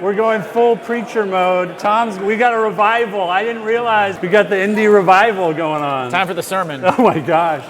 We're going full preacher mode. We got a revival. I didn't realize we got the indie revival going on. Time for the sermon. Oh my gosh.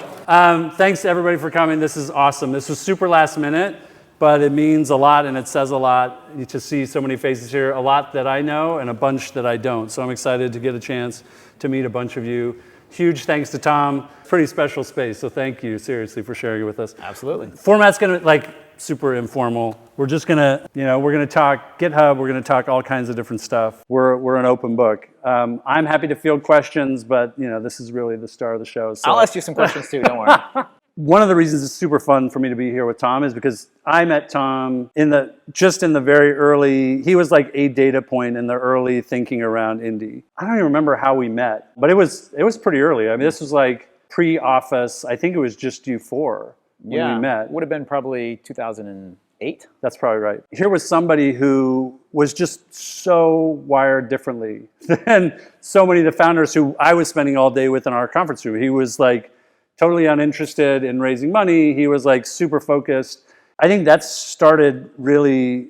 Thanks to everybody for coming. This is awesome. This was super last minute, but it means a lot and it says a lot to see so many faces here. A lot that I know and a bunch that I don't. So I'm excited to get a chance to meet a bunch of you. Huge thanks to Tom. Pretty special space. So thank you, seriously, for sharing it with us. Absolutely. Format's gonna super informal. We're just gonna, we're gonna talk GitHub. We're gonna talk all kinds of different stuff. We're an open book. I'm happy to field questions, but this is really the star of the show. So. I'll ask you some questions too. Don't worry. One of the reasons it's super fun for me to be here with Tom is because I met Tom in the very early. He was like a data point in the early thinking around indie. I don't even remember how we met, but it was pretty early. I mean, this was like pre-Office. I think it was just you four. When we met. Would have been probably 2008. That's probably right. Here was somebody who was just so wired differently than so many of the founders who I was spending all day with in our conference room. He was like totally uninterested in raising money. He was like super focused. I think that started really,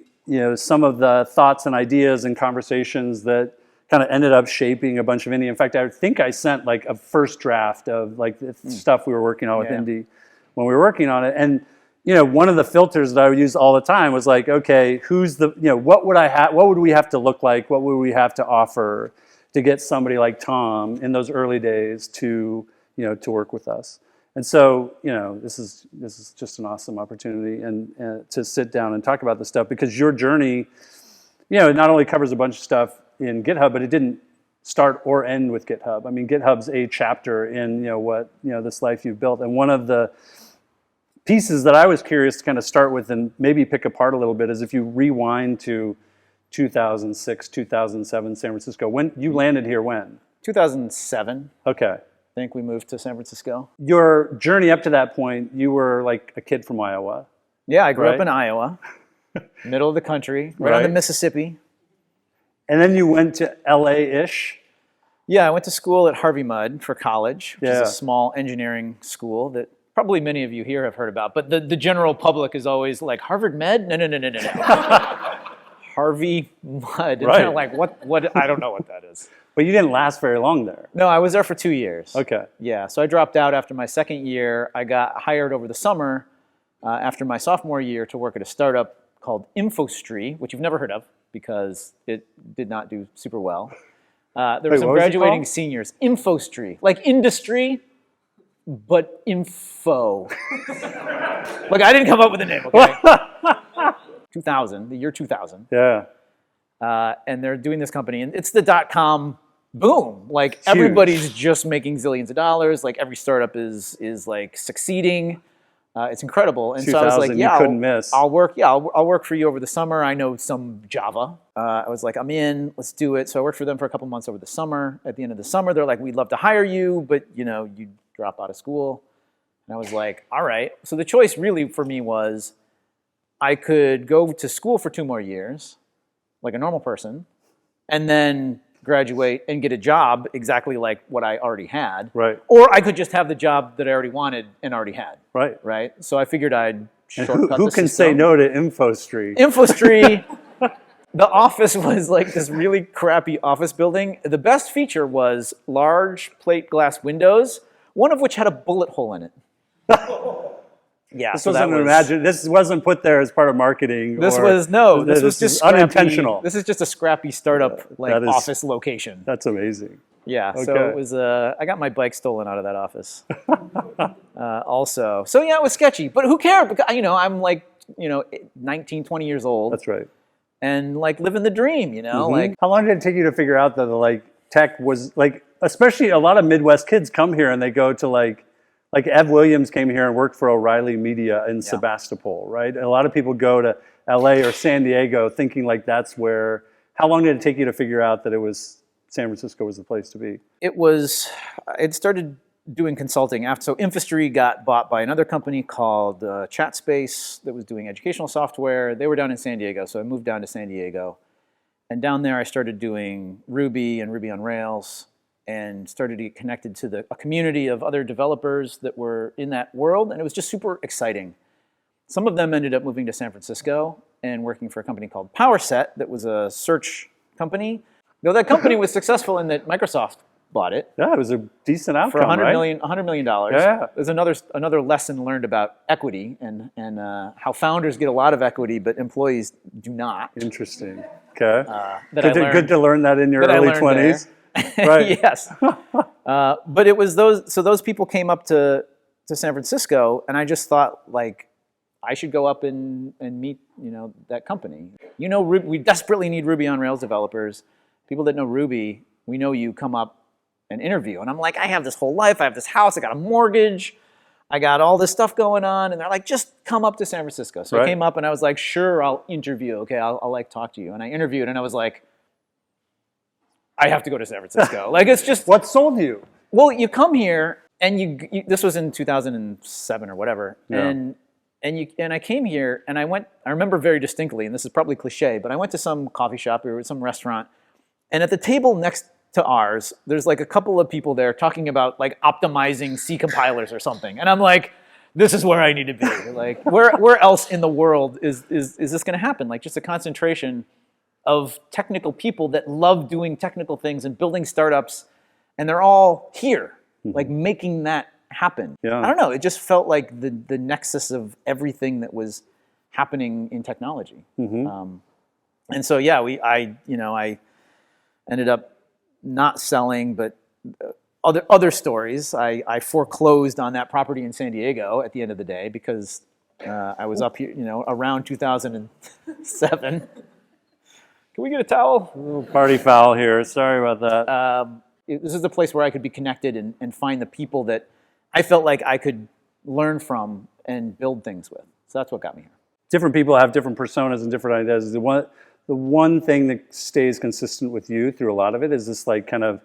some of the thoughts and ideas and conversations that kind of ended up shaping a bunch of indie. In fact, I think I sent like a first draft of like the stuff we were working on with indie. When we were working on it. And, one of the filters that I would use all the time was like, okay, who's the, what would we have to look like? What would we have to offer to get somebody like Tom in those early days to, to work with us? And so, this is just an awesome opportunity and to sit down and talk about this stuff because your journey, it not only covers a bunch of stuff in GitHub, but it didn't start or end with GitHub. I mean, GitHub's a chapter in, this life you've built. And one of the pieces that I was curious to kind of start with and maybe pick apart a little bit is if you rewind to 2006, 2007, San Francisco. When you landed here when? 2007. Okay. I think we moved to San Francisco. Your journey up to that point, you were like a kid from Iowa. Yeah, I grew up in Iowa, middle of the country, right on the Mississippi. And then you went to LA-ish? Yeah, I went to school at Harvey Mudd for college, which is a small engineering school that probably many of you here have heard about. But the general public is always like, Harvard Med? No. Harvey Mudd. Right. Kind of like, what? I don't know what that is. But you didn't last very long there. No, I was there for 2 years. Okay. Yeah, so I dropped out after my second year. I got hired over the summer after my sophomore year to work at a startup called InfoStree, which you've never heard of because it did not do super well. There were some graduating seniors. InfoStree, like industry, but info. Like I didn't come up with a name, okay? 2000, the year 2000. Yeah. And they're doing this company, and it's the .com boom. Like everybody's just making zillions of dollars. Like every startup is like succeeding. It's incredible. And so I was like, yeah, couldn't miss. I'll work for you over the summer. I know some Java. I was like, I'm in, let's do it. So I worked for them for a couple months over the summer. At the end of the summer, they're like, we'd love to hire you, but you drop out of school. And I was like, all right. So the choice really for me was I could go to school for 2 more years, like a normal person, and then graduate and get a job exactly like what I already had. Right. Or I could just have the job that I already wanted and already had. Right. Right. So I figured I'd shortcut who can say no to InfoStree? InfoStree. The office was like this really crappy office building. The best feature was large plate glass windows, one of which had a bullet hole in it. Yeah, This wasn't put there as part of marketing. This was just scrappy, unintentional. This is just a scrappy startup office location. That's amazing. Yeah, okay. So it was. I got my bike stolen out of that office. Also, so yeah, it was sketchy, but who cared? Because I'm like 19, 20 years old. That's right. And like living the dream, Mm-hmm. Like how long did it take you to figure out that tech was especially a lot of Midwest kids come here and they go to like Ev Williams came here and worked for O'Reilly Media in Sebastopol, right? And a lot of people go to LA or San Diego thinking like that's where. How long did it take you to figure out that San Francisco was the place to be? It started doing consulting after. So InfoStree got bought by another company called ChatSpace that was doing educational software. They were down in San Diego, so I moved down to San Diego. And down there I started doing Ruby and Ruby on Rails and started to get connected to a community of other developers that were in that world. And it was just super exciting. Some of them ended up moving to San Francisco. and working for a company called PowerSet that was a search company. Though that company was successful in that Microsoft bought it. Yeah, it was a decent outcome, for $100 right? million. Yeah. There's another lesson learned about equity and how founders get a lot of equity, but employees do not. Interesting. Okay. Good to learn that in your early 20s. Right. Yes. But it was those people came up to San Francisco, and I just thought, like, I should go up and meet, that company. We desperately need Ruby on Rails developers. People that know Ruby, we know you, come up and interview. And I'm like, I have this whole life, I have this house, I got a mortgage, I got all this stuff going on. And they're like, just come up to San Francisco. So I came up and I was like, sure, I'll interview. Okay, I'll like talk to you. And I interviewed and I was like, I have to go to San Francisco. Like, it's just. What sold you? Well, you come here and you this was in 2007 or whatever. Yeah. And I came here and I remember very distinctly, and this is probably cliche, but I went to some coffee shop or some restaurant, and at the table next to ours, there's like a couple of people there talking about like optimizing C compilers or something. And I'm like, this is where I need to be. Like, where else in the world is this going to happen? Like, just a concentration of technical people that love doing technical things and building startups, and they're all here, like making that happen. Yeah. I don't know. It just felt like the nexus of everything that was happening in technology. And so, yeah, I ended up not selling, but other stories. I foreclosed on that property in San Diego at the end of the day because I was up here, around 2007. Can we get a towel? A little party foul here. Sorry about that. This is the place where I could be connected and find the people that I felt like I could learn from and build things with. So that's what got me here. Different people have different personas and different ideas. The one thing that stays consistent with you through a lot of it is this like kind of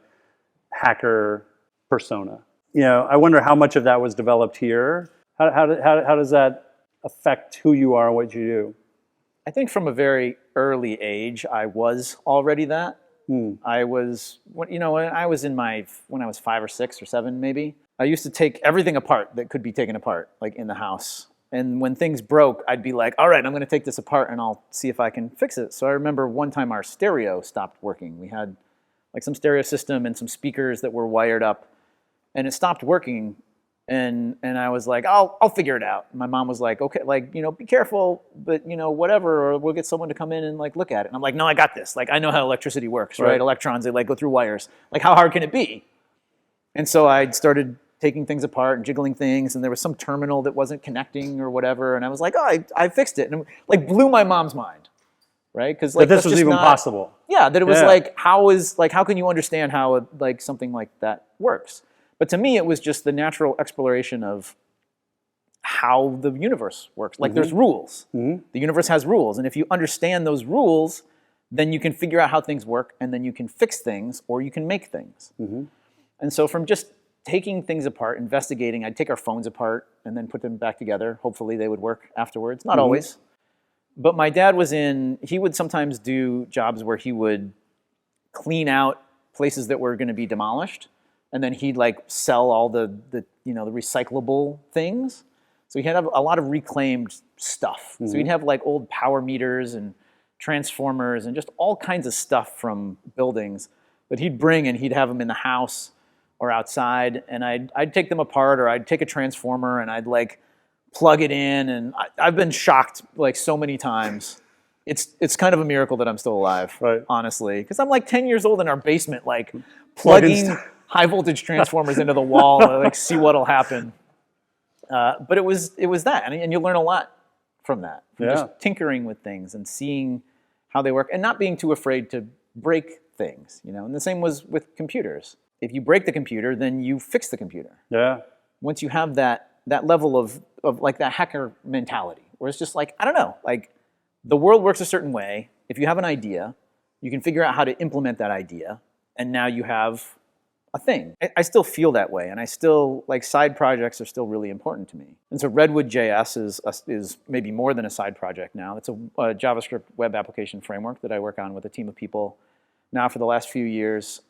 hacker persona. I wonder how much of that was developed here. How does that affect who you are and what you do? I think from a very early age, I was already that. I was, when I was 5 or 6 or 7, maybe, I used to take everything apart that could be taken apart, like in the house. And when things broke, I'd be like, all right, I'm going to take this apart and I'll see if I can fix it. So I remember one time our stereo stopped working. We had like some stereo system and some speakers that were wired up, and it stopped working. And I was like, I'll figure it out. My mom was like, okay, like, be careful, but whatever, or we'll get someone to come in and like look at it. And I'm like, no, I got this. Like, I know how electricity works, right? Electrons, they like go through wires. Like, how hard can it be? And so I started taking things apart and jiggling things, and there was some terminal that wasn't connecting or whatever. And I was like, oh, I fixed it. And it like blew my mom's mind, right? Because like, that this was even possible. Yeah, that it was like, how can you understand how like something like that works? But to me, it was just the natural exploration of how the universe works. Like, there's rules. The universe has rules. And if you understand those rules, then you can figure out how things work, and then you can fix things, or you can make things. And so from just taking things apart, investigating, I'd take our phones apart and then put them back together. Hopefully they would work afterwards. Not always. But my dad he would sometimes do jobs where he would clean out places that were going to be demolished. And then he'd like sell all the recyclable things. So he'd have a lot of reclaimed stuff. So he'd have like old power meters and transformers and just all kinds of stuff from buildings that he'd bring, and he'd have them in the house or outside. And I'd take them apart, or I'd take a transformer and I'd like plug it in. And I've been shocked like so many times. It's kind of a miracle that I'm still alive, honestly, because I'm like 10 years old in our basement, like plugging high voltage transformers into the wall and like see what'll happen. But it was that, and you learn a lot from that, from just tinkering with things and seeing how they work, and not being too afraid to break things. And the same was with computers. If you break the computer, then you fix the computer. Yeah. Once you have that level of like that hacker mentality, where it's just like, I don't know, like the world works a certain way. If you have an idea, you can figure out how to implement that idea, and now you have a thing. I still feel that way, and I still, like, side projects are still really important to me. And so Redwood.js is maybe more than a side project now. It's a JavaScript web application framework that I work on with a team of people now for the last few years.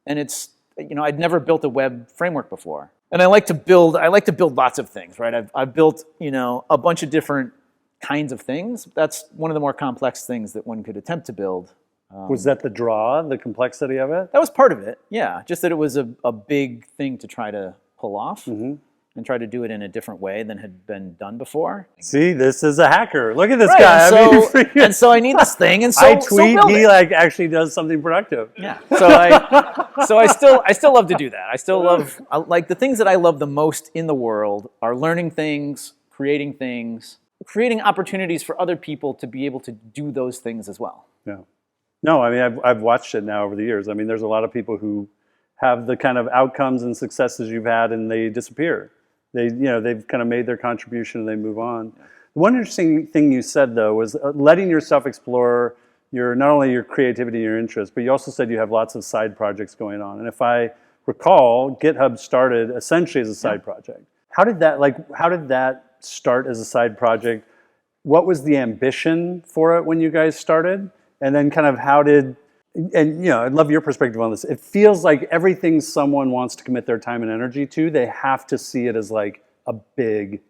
And it's, I'd never built a web framework before. And I like to build lots of things, right? I've built, a bunch of different kinds of things. That's one of the more complex things that one could attempt to build. Was that the draw, the complexity of it? That was part of it, yeah. Just that it was a big thing to try to pull off and try to do it in a different way than had been done before. See, this is a hacker. Look at this Right, guy. and so I need this thing, and so I tweet, build he it. like actually does something productive. Yeah. So I still love to do that. I still love like the things that I love the most in the world are learning things, creating opportunities for other people to be able to do those things as well. Yeah. No, I mean, I've watched it now over the years. I mean, there's a lot of people who have the kind of outcomes and successes you've had, and they disappear. They've kind of made their contribution and they move on. Yeah. One interesting thing you said, though, was letting yourself explore not only your creativity and your interests, but you also said you have lots of side projects going on. And if I recall, GitHub started essentially as a side project. How did that start as a side project? What was the ambition for it when you guys started? And then kind of I'd love your perspective on this. It feels like everything someone wants to commit their time and energy to, they have to see it as like a big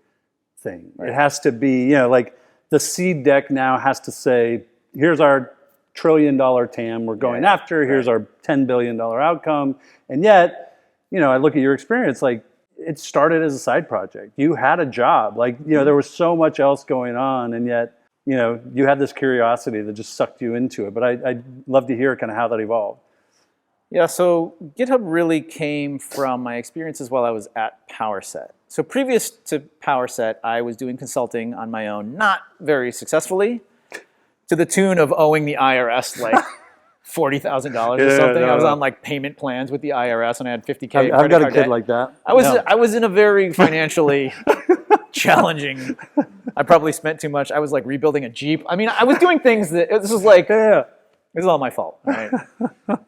thing. Right. It has to be, like the seed deck now has to say, here's our $1 trillion TAM we're going after, here's our $10 billion outcome. And yet, I look at your experience, like it started as a side project. You had a job, there was so much else going on, and yet, you had this curiosity that just sucked you into it. But I'd love to hear kind of how that evolved. Yeah, so GitHub really came from my experiences while I was at PowerSet. So previous to PowerSet, I was doing consulting on my own, not very successfully, to the tune of owing the IRS like $40,000 or something. I was on like payment plans with the IRS, and I had $50K. I've got a kid like that. I was in a very financially challenging. I probably spent too much. I was like rebuilding a Jeep. I mean, I was doing things that this is like this is all my fault. Right?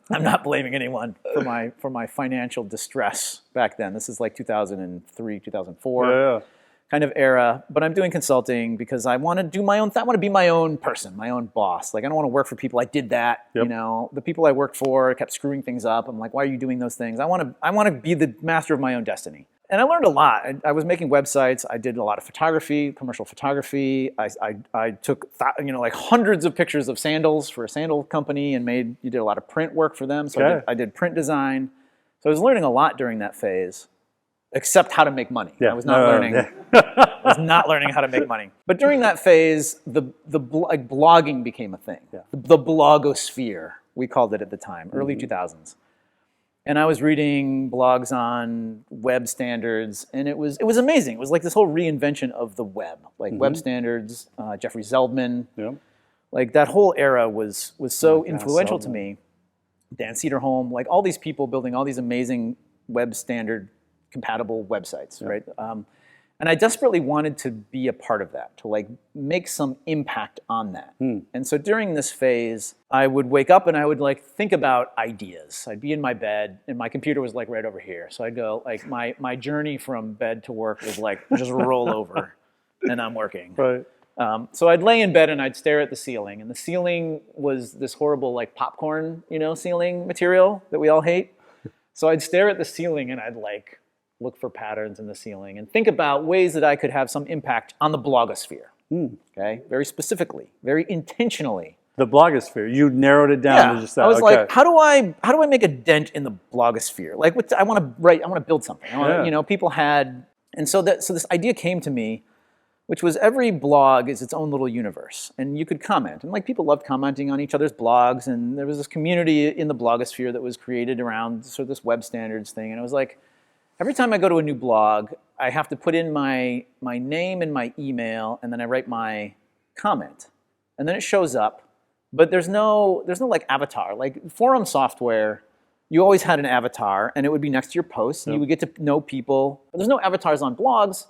I'm not blaming anyone for my financial distress back then. This is like 2003, 2004 kind of era. But I'm doing consulting because I want to do my own. I want to be my own person, my own boss. Like I don't want to work for people. I did that. Yep. The people I worked for kept screwing things up. I'm like, why are you doing those things? I want to be the master of my own destiny. And I learned a lot. I was making websites. I did a lot of photography, commercial photography. I took like hundreds of pictures of sandals for a sandal company and you did a lot of print work for them. So I did print design. So I was learning a lot during that phase, except how to make money. I was not learning. I was not learning how to make money. But during that phase, blogging became a thing. Yeah. The blogosphere, we called it at the time, early 2000s. And I was reading blogs on web standards, and it was amazing. It was like this whole reinvention of the web, like web standards, Jeffrey Zeldman. Yeah. Like that whole era was so influential to me. Dan Cederholm, like all these people building all these amazing web standard compatible websites, right? And I desperately wanted to be a part of that, to like make some impact on that. And so during this phase, I would wake up and I would like think about ideas. I'd be in my bed and my computer was like right over here. So I'd go like my journey from bed to work was like just roll over and I'm working. Right. So I'd lay in bed and I'd stare at the ceiling, and the ceiling was this horrible like popcorn, ceiling material that we all hate. So I'd stare at the ceiling and I'd like look for patterns in the ceiling and think about ways that I could have some impact on the blogosphere. Okay, very specifically, very intentionally. The blogosphere. You narrowed it down to just that. I was like, how do I make a dent in the blogosphere? Like, I want to write. I want to build something. People had, and so this idea came to me, which was every blog is its own little universe, and you could comment, and like people loved commenting on each other's blogs, and there was this community in the blogosphere that was created around sort of this web standards thing, and I was like, every time I go to a new blog, I have to put in my name and my email, and then I write my comment, and then it shows up. But there's no like avatar. Like forum software, you always had an avatar, and it would be next to your posts, and you would get to know people. But there's no avatars on blogs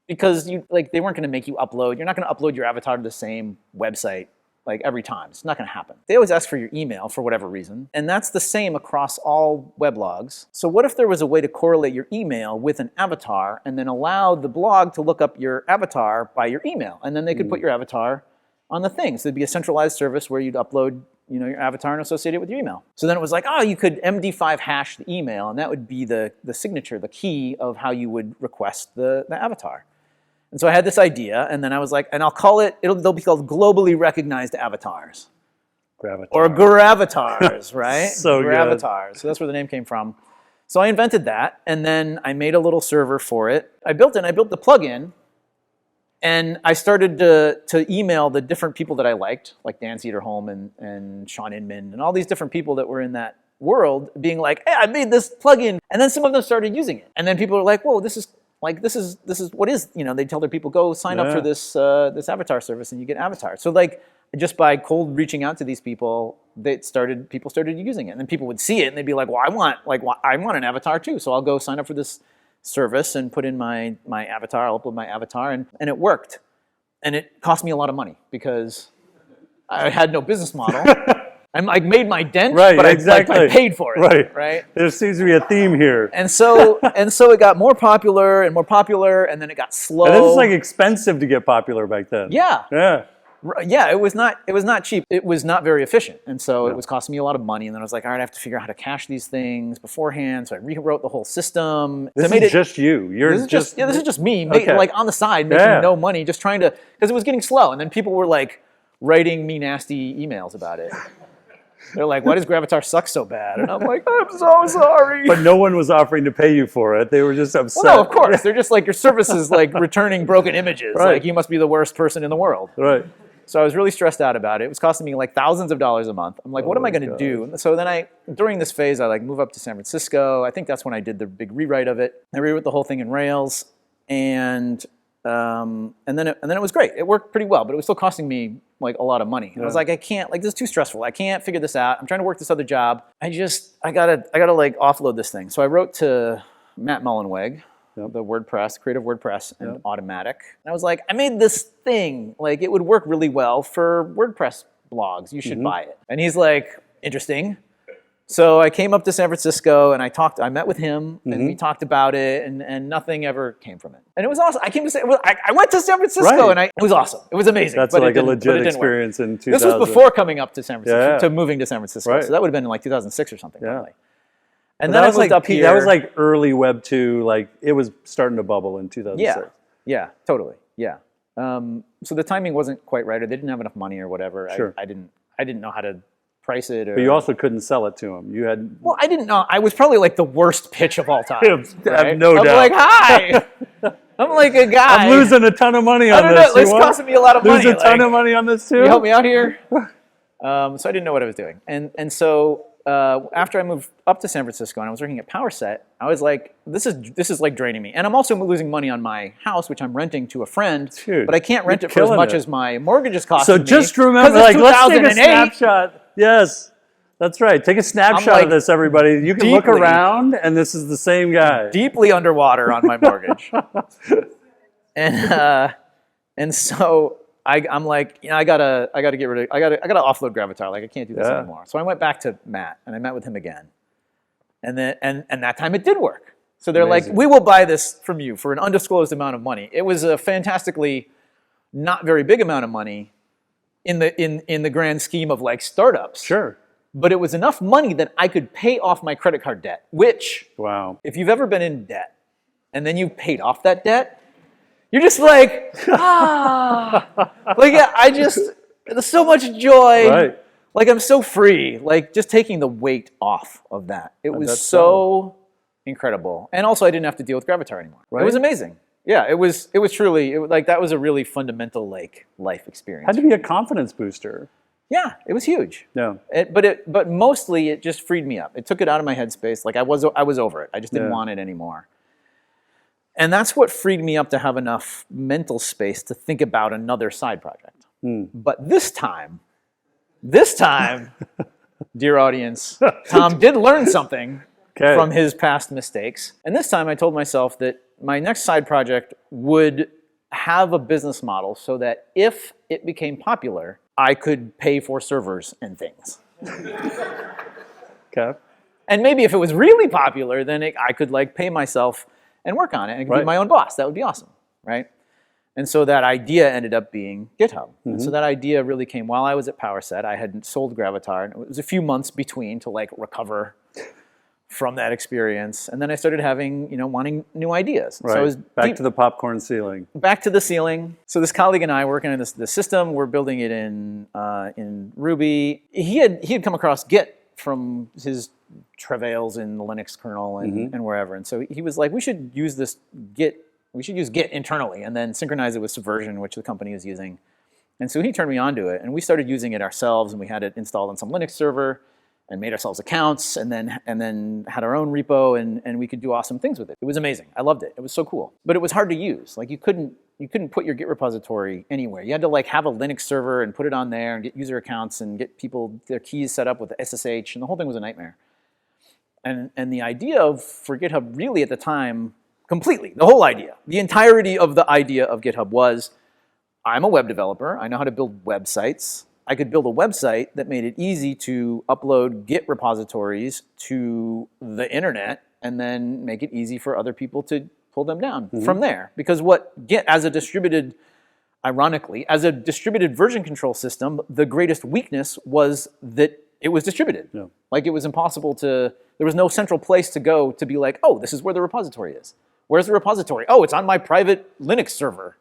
because they weren't going to make you upload. You're not going to upload your avatar to the same website like every time. It's not going to happen. They always ask for your email for whatever reason, and that's the same across all weblogs. So what if there was a way to correlate your email with an avatar and then allow the blog to look up your avatar by your email, and then they could put your avatar on the thing. So there'd be a centralized service where you'd upload your avatar and associate it with your email. So then it was like, you could MD5 hash the email, and that would be the signature, the key of how you would request the avatar. And so I had this idea, and then I was like, and I'll call it, they'll be called globally recognized avatars. Gravatar. Or Gravatars, right? So good. Gravatars. So that's where the name came from. So I invented that, and then I made a little server for it. I built the plugin, and I started to email the different people that I liked, like Dan Cederholm and Sean Inman, and all these different people that were in that world, being like, hey, I made this plugin. And then some of them started using it. And then people were like, whoa, this is what is, they tell their people, go sign up for this avatar service and you get avatars. So like, just by cold reaching out to these people, people started using it. And then people would see it and they'd be like, well, I want an avatar too. So I'll go sign up for this service and put in my avatar. I'll upload my avatar, and it worked. And it cost me a lot of money because I had no business model. I made my dent, but I paid for it. Right. There seems to be a theme here. And so it got more popular, and then it got slow. And this is like expensive to get popular back then. Yeah. Yeah. Yeah, it was not cheap. It was not very efficient. And so it was costing me a lot of money. And then I was like, all right, I have to figure out how to cache these things beforehand. So I rewrote the whole system. This is just you. This is just me, like on the side, making no money, just trying to, because it was getting slow. And then people were like writing me nasty emails about it. They're like, why does Gravatar suck so bad? And I'm like, I'm so sorry. But no one was offering to pay you for it. They were just upset. Well, no, of course. They're just like, your service is like returning broken images. Right. Like, you must be the worst person in the world. Right. So I was really stressed out about it. It was costing me like thousands of dollars a month. I'm like, what am I going to do? And so then during this phase, I like move up to San Francisco. I think that's when I did the big rewrite of it. I rewrote the whole thing in Rails, and then it was great. It worked pretty well, but it was still costing me like a lot of money. And I was like, I can't, like, this is too stressful. I can't figure this out. I'm trying to work this other job. I gotta like offload this thing. So I wrote to Matt Mullenweg, the WordPress, creative WordPress and Automatic. And I was like, I made this thing, like it would work really well for WordPress blogs. You should buy it. And he's like, interesting. So I came up to San Francisco and I met with him and we talked about it, and nothing ever came from it. And it was awesome. I went to San Francisco and it was awesome. It was amazing. That's like a legit experience in 2000. This was before coming up to San Francisco, to moving to San Francisco. Right. So that would have been in like 2006 or something probably. And then I moved up here. That was like early Web 2, like it was starting to bubble in 2006. Yeah, totally. Yeah. So the timing wasn't quite right, or they didn't have enough money or whatever. Sure. I didn't know how to price it. But you also couldn't sell it to them. You had. Well, I didn't know. I was probably like the worst pitch of all time. I have no doubt. I'm like, hi. I'm like a guy. I'm losing a ton of money on this. I don't know. It's costing me a lot of money. Lose a ton of money on this too. You help me out here. So I didn't know what I was doing, and so after I moved up to San Francisco and I was working at PowerSet, I was like, this is like draining me, and I'm also losing money on my house, which I'm renting to a friend. Dude, but I can't rent it for as much as my mortgage is costing me. So just remember, like, let's take a snapshot. Yes, that's right. Take a snapshot of this, everybody. You can look around, and this is the same guy. Deeply underwater on my mortgage. And so I'm like, I gotta offload Gravatar. Like, I can't do this anymore. So I went back to Matt and I met with him again. And then and that time it did work. So they're like, we will buy this from you for an undisclosed amount of money. It was a fantastically not very big amount of money in the grand scheme of like startups. Sure. But it was enough money that I could pay off my credit card debt, which, if you've ever been in debt and then you paid off that debt, you're just like, like, there's so much joy. Right. Like, I'm so free. Like, just taking the weight off of that. It was so incredible. And also, I didn't have to deal with Gravatar anymore. Right? It was amazing. Yeah, it was truly, like, that was a really fundamental, like, life experience. Had to be a confidence booster. Yeah, it was huge. Yeah. But mostly, it just freed me up. It took it out of my headspace. Like, I was over it. I just didn't want it anymore. And that's what freed me up to have enough mental space to think about another side project. But this time, dear audience, Tom did learn something from his past mistakes. And this time I told myself that my next side project would have a business model so that if it became popular, I could pay for servers and things. Okay. And maybe if it was really popular, then I could like pay myself and work on it and be my own boss. That would be awesome, right? And so that idea ended up being GitHub. And so that idea really came while I was at PowerSet. I had sold Gravatar, and it was a few months between to like recover from that experience. And then I started having, wanting new ideas. Right. So I was back to the popcorn ceiling. Back to the ceiling. So this colleague and I working on the system. We're building it in Ruby. He had come across Git from his travails in the Linux kernel and wherever. And so he was like, we should use this Git. We should use Git internally and then synchronize it with Subversion, which the company is using. And so he turned me on to it, and we started using it ourselves. And we had it installed on some Linux server, and made ourselves accounts, and then had our own repo, and we could do awesome things with it. It was amazing. I loved it. It was so cool. But it was hard to use. Like you couldn't put your Git repository anywhere. You had to like have a Linux server and put it on there and get user accounts and get people their keys set up with the SSH, and the whole thing was a nightmare. And the idea for GitHub really at the time, completely, the whole idea, the entirety of the idea of GitHub was, I'm a web developer. I know how to build websites. I could build a website that made it easy to upload Git repositories to the internet and then make it easy for other people to pull them down from there. Because what Git, ironically, as a distributed version control system, the greatest weakness was that it was distributed. Yeah. Like it was impossible there was no central place to go to be like, oh, this is where the repository is. Where's the repository? Oh, it's on my private Linux server.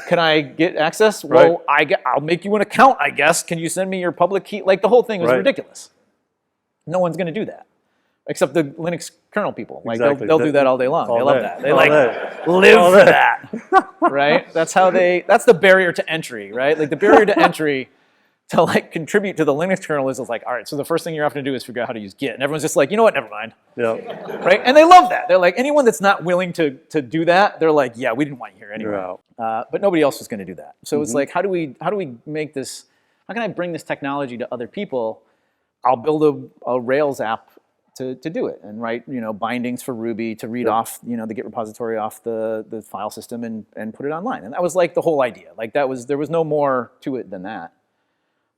Can I get access? Right. Well, I'll make you an account, I guess. Can you send me your public key? Like the whole thing was ridiculous. No one's going to do that, except the Linux kernel people. Like they'll do that all day long. They love that. They live for that, right? That's the barrier to entry, right? Like the barrier to entry to like contribute to the Linux kernel is like, all right, so the first thing you're having to do is figure out how to use Git. And everyone's just like, you know what, never mind. Yeah. Right? And they love that. They're like, anyone that's not willing to do that, they're like, yeah, we didn't want you here anyway. But nobody else was going to do that. So it's like, how do we make this, how can I bring this technology to other people? I'll build a Rails app to do it and write, bindings for Ruby to read off, the Git repository off the file system and put it online. And that was like the whole idea. Like there was no more to it than that.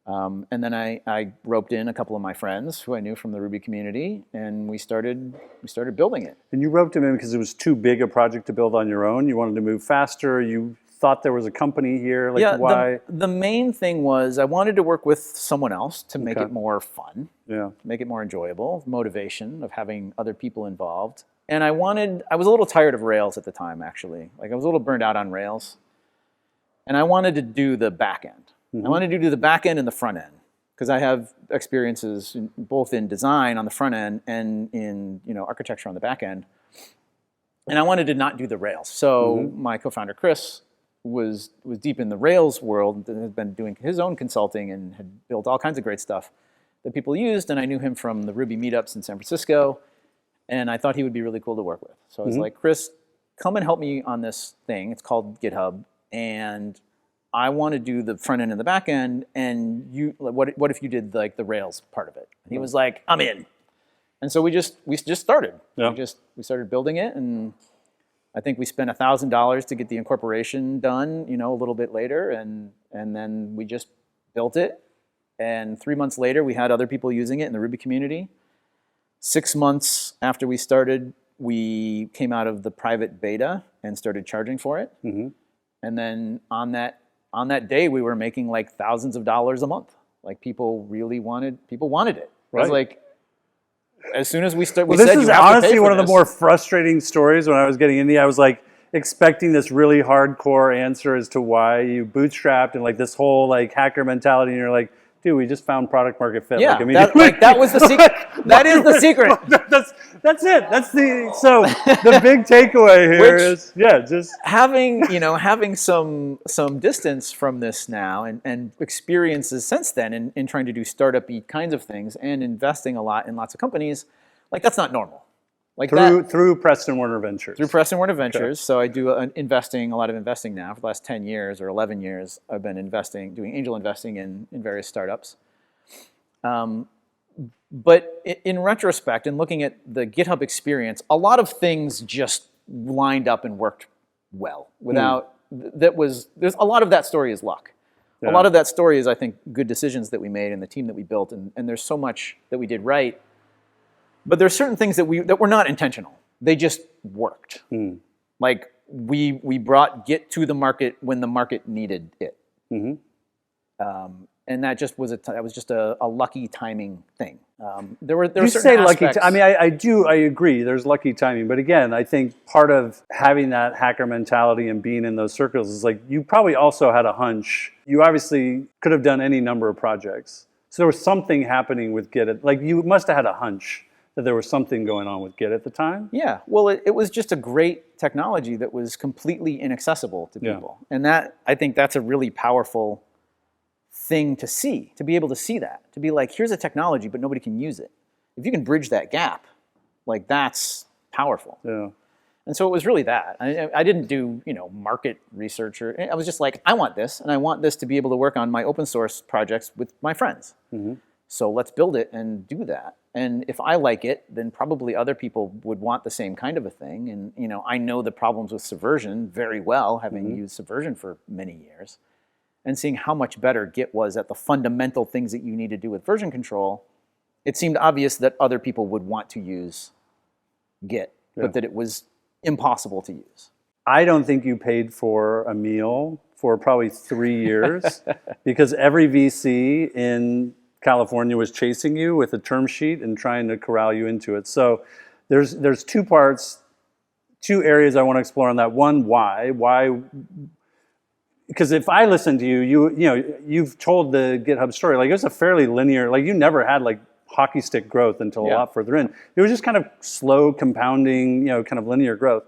And then I roped in a couple of my friends who I knew from the Ruby community, and we started building it. And you roped them in because it was too big a project to build on your own? You wanted to move faster? You thought there was a company here? Like, yeah, why? The main thing was I wanted to work with someone else to make it more fun, make it more enjoyable, motivation of having other people involved. And I was a little tired of Rails at the time, actually. Like I was a little burned out on Rails. And I wanted to do the back end. I wanted to do the back end and the front end because I have experiences both in design on the front end and in architecture on the back end. And I wanted to not do the Rails. So my co-founder Chris was deep in the Rails world and had been doing his own consulting and had built all kinds of great stuff that people used. And I knew him from the Ruby meetups in San Francisco. And I thought he would be really cool to work with. So I was like, Chris, come and help me on this thing. It's called GitHub. And I want to do the front end and the back end, and what if you did like the Rails part of it? And he was like, I'm in. And so we just started. Yeah. We started building it, and I think we spent $1,000 to get the incorporation done, a little bit later, and then we just built it. And 3 months later, we had other people using it in the Ruby community. 6 months after we started, we came out of the private beta and started charging for it. And then on that day, we were making like thousands of dollars a month. Like people wanted it. Right. I was like, as soon as we started, this is honestly one of the more frustrating stories when I was getting into it. I was like expecting this really hardcore answer as to why you bootstrapped and like this whole like hacker mentality. And you're like, dude, we just found product market fit. Yeah, like, that was the secret. That is the secret. That's it. So the big takeaway here is just having some distance from this now and experiences since then in trying to do startup-y kinds of things and investing a lot in lots of companies, like that's not normal. Like through Preston-Werner Ventures. Through Preston-Werner Ventures. Okay. So I do a lot of investing now. For the last 10 years or 11 years, I've been doing angel investing in various startups. But in retrospect, and looking at the GitHub experience, a lot of things just lined up and worked well. There's a lot of that story is luck. Yeah. A lot of that story is, I think, good decisions that we made and the team that we built, and there's so much that we did right. But there's certain things that were not intentional. They just worked. Like we brought Git to the market when the market needed it, and that just was a lucky timing thing. There were You certain say lucky. aspects. I mean, I agree. There's lucky timing, but again, I think part of having that hacker mentality and being in those circles is like you probably also had a hunch. You obviously could have done any number of projects, so there was something happening with Git. Like you must have had a hunch that there was something going on with Git at the time. Yeah, well, it was just a great technology that was completely inaccessible to people, and I think that's a really powerful thing to see, to be able to see that, to be like, here's a technology, but nobody can use it. If you can bridge that gap, like that's powerful. Yeah. And so it was really that. I didn't do, market research, or I was just like, I want this, and I want this to be able to work on my open source projects with my friends. Mm-hmm. So let's build it and do that. And if I like it, then probably other people would want the same kind of a thing. And I know the problems with Subversion very well, having used Subversion for many years. And seeing how much better Git was at the fundamental things that you need to do with version control, it seemed obvious that other people would want to use Git, but that it was impossible to use. I don't think you paid for a meal for probably 3 years because every VC in California was chasing you with a term sheet and trying to corral you into it. So there's two parts, two areas I want to explore on that. One, why? Because if I listen to you've told the GitHub story, like it was a fairly linear, like you never had like hockey stick growth until a lot further in. It was just kind of slow compounding, kind of linear growth.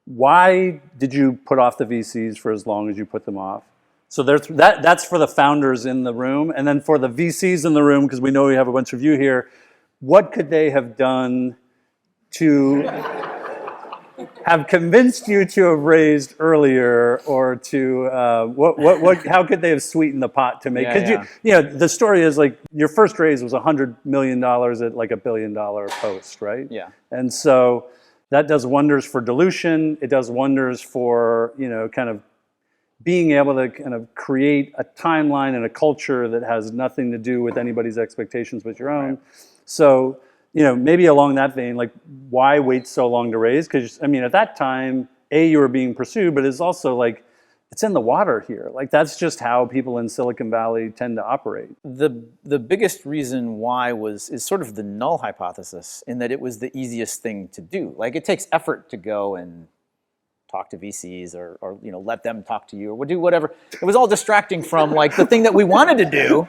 Why did you put off the VCs for as long as you put them off? So that's for the founders in the room. And then for the VCs in the room, because we know we have a bunch of you here, what could they have done to have convinced you to have raised earlier, or to how could they have sweetened the pot to make? Because the story is like your first raise was $100 million at like $1 billion post, right? Yeah. And so that does wonders for dilution. It does wonders for kind of being able to kind of create a timeline and a culture that has nothing to do with anybody's expectations but your own. Right. So maybe along that vein, like why wait so long to raise? Because at that time, you were being pursued, but it's also like it's in the water here. Like that's just how people in Silicon Valley tend to operate. The biggest reason why is sort of the null hypothesis, in that it was the easiest thing to do. Like it takes effort to go and talk to VCs or let them talk to you or do whatever. It was all distracting from like the thing that we wanted to do,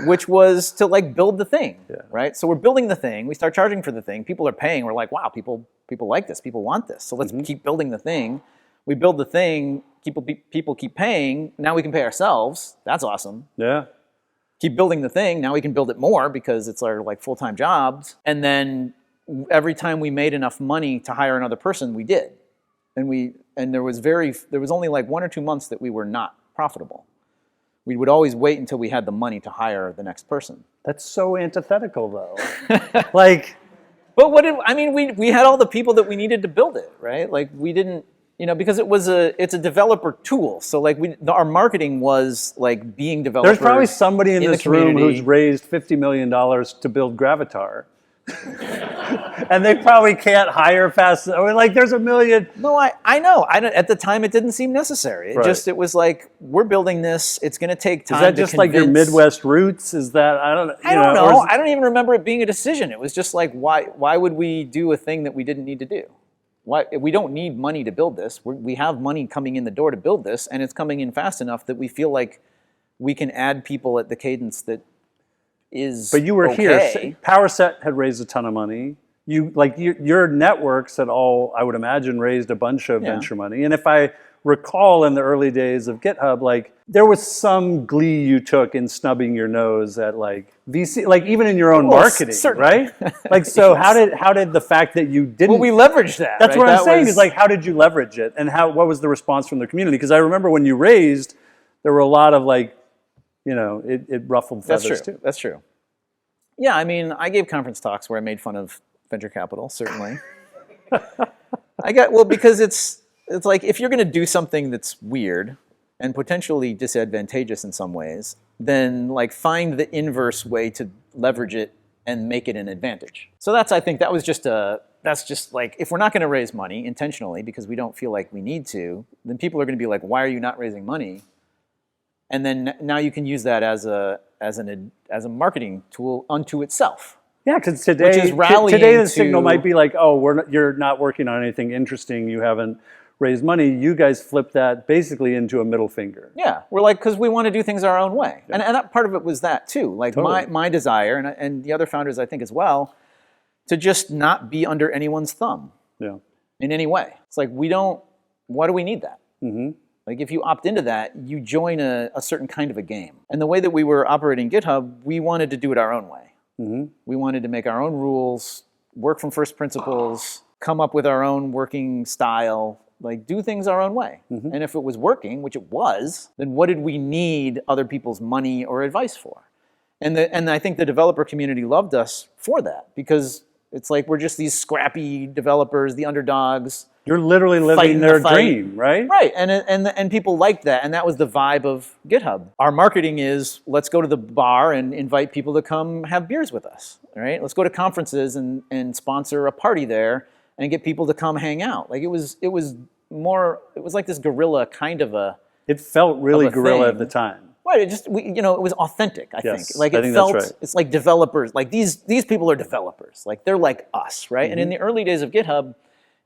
which was to like build the thing, right? So we're building the thing. We start charging for the thing. People are paying. We're like, wow, people like this. People want this. So let's keep building the thing. We build the thing. People keep paying. Now we can pay ourselves. That's awesome. Yeah. Keep building the thing. Now we can build it more because it's our like full-time jobs. And then every time we made enough money to hire another person, we did. And there was only like 1 or 2 months that we were not profitable. We would always wait until we had the money to hire the next person. That's so antithetical, though. But we had all the people that we needed to build it, right? Like we didn't, because it's a developer tool. So like our marketing was like being developers. There's probably somebody in this room who's raised $50 million to build Gravatar. And they probably can't hire fast. I mean, like there's a million. No, I know. At the time, it didn't seem necessary. It was like, we're building this. It's going to take time. Is that just like your Midwest roots? Is that, I don't know. I don't know. I don't even remember it being a decision. It was just like, why would we do a thing that we didn't need to do? We don't need money to build this. We have money coming in the door to build this, and it's coming in fast enough that we feel like we can add people at the cadence that is But you were okay. here. PowerSet had raised a ton of money. Your networks had all, I would imagine, raised a bunch of venture money. And if I recall in the early days of GitHub, like there was some glee you took in snubbing your nose at like VC, like even in your own marketing, right? Like so, yes. how did the fact that you didn't? Well, we leveraged that. That's what I'm saying. Is like, how did you leverage it, and what was the response from the community? Because I remember when you raised, there were a lot of like, it ruffled feathers too. That's true. Yeah, I mean, I gave conference talks where I made fun of venture capital, certainly. Because it's like if you're going to do something that's weird and potentially disadvantageous in some ways, then like find the inverse way to leverage it and make it an advantage. So I think that was just like, if we're not going to raise money intentionally because we don't feel like we need to, then people are going to be like, why are you not raising money? And then now you can use that as as a marketing tool unto itself. Yeah, because Which is today rallying the signal to- might be like, oh, you're not working on anything interesting. You haven't raised money. You guys flip that basically into a middle finger. Yeah, we're like, because we want to do things our own way. And that part of it was that too. Like Totally. my desire, and the other founders I think as well, to just not be under anyone's thumb Yeah. in any way. It's like, why do we need that? Mm-hmm. Like if you opt into that, you join a certain kind of a game. And the way that we were operating GitHub, we wanted to do it our own way. Mm-hmm. We wanted to make our own rules, work from first principles, come up with our own working style, like do things our own way. Mm-hmm. And if it was working, which it was, then what did we need other people's money or advice for? And I think the developer community loved us for that, because it's like we're just these scrappy developers, the underdogs. You're literally living Fighting the their fight. dream, right? Right, and people liked that, and that was the vibe of GitHub. Our marketing is, let's go to the bar and invite people to come have beers with us, right? Let's go to conferences and sponsor a party there and get people to come hang out. Like it was like this guerrilla kind of a. It felt really Of a guerrilla thing. at the time. Right, it was authentic, I Yes, think. Like I it think felt, that's right. it's like developers, like these people are developers. Like they're like us, right? Mm-hmm. And in the early days of GitHub,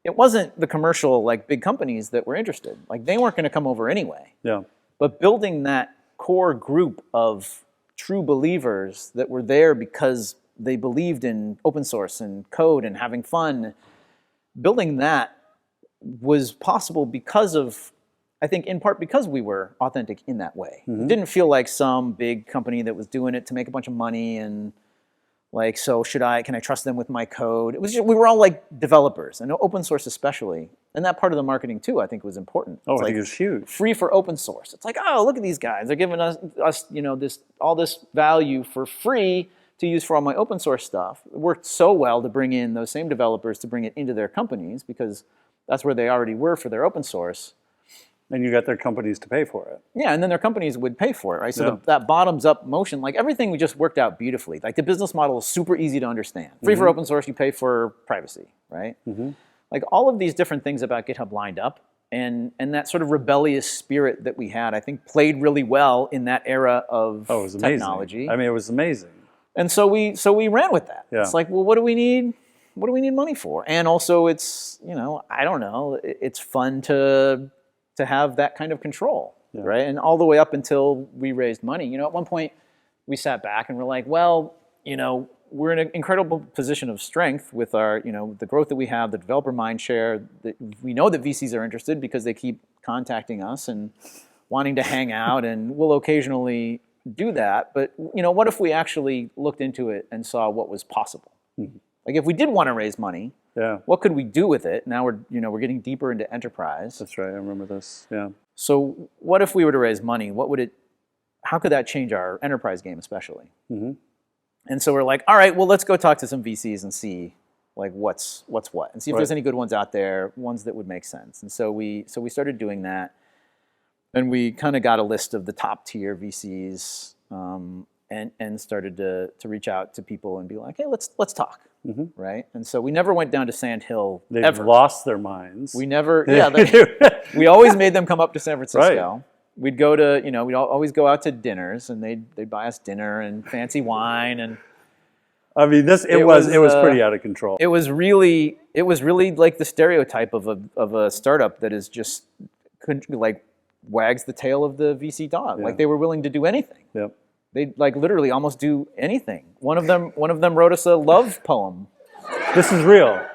it wasn't the commercial, like big companies that were interested. Like they weren't going to come over anyway. Yeah. But building that core group of true believers that were there because they believed in open source and code and having fun, building that was possible because of, I think in part because we were authentic in that way. Mm-hmm. It didn't feel like some big company that was doing it to make a bunch of money and like, so can I trust them with my code? It was just, we were all like developers, and open source especially. And that part of the marketing too, I think, was important. Oh, It's I like think it was huge. free for open source. It's like, oh, look at these guys. They're giving us all this value for free to use for all my open source stuff. It worked so well to bring in those same developers to bring it into their companies, because that's where they already were for their open source. And you got their companies to pay for it. Yeah, and then their companies would pay for it, right? So Yeah. that bottoms-up motion, like everything just worked out beautifully. Like the business model is super easy to understand. Free for open source, you pay for privacy, right? Mm-hmm. Like all of these different things about GitHub lined up, and that sort of rebellious spirit that we had, I think, played really well in that era of Oh, it was amazing. technology. I mean, it was amazing. And so we ran with that. Yeah. It's like, well, what do we need? What do we need money for? And also, it's I don't know. It's fun to have that kind of control, Yeah. right? And all the way up until we raised money. At one point, we sat back and we're like, well, we're in an incredible position of strength with our, the growth that we have, the developer mind share. We know that VCs are interested because they keep contacting us and wanting to hang out, and we'll occasionally do that. But what if we actually looked into it and saw what was possible? Mm-hmm. Like if we did want to raise money, Yeah. what could we do with it? Now we're getting deeper into enterprise. That's right. I remember this. Yeah. So what if we were to raise money? How could that change our enterprise game, especially? Mm-hmm. And so we're like, all right, well, let's go talk to some VCs and see like what's what, and see if there's Right. any good ones out there, ones that would make sense. And so we started doing that, and we kind of got a list of the top tier VCs, and started to reach out to people and be like, hey, let's talk, Mm-hmm. right? And so we never went down to Sand Hill They've ever. lost their minds. We never, we always made them come up to San Francisco. Right. We'd go to, we'd always go out to dinners, and they'd buy us dinner and fancy wine, and I mean, it was pretty out of control. it was really like the stereotype of a startup that is just like wags the tail of the VC dog. Yeah. Like they were willing to do anything. Yep. They'd like literally almost do anything. One of them wrote us a love poem. This is real.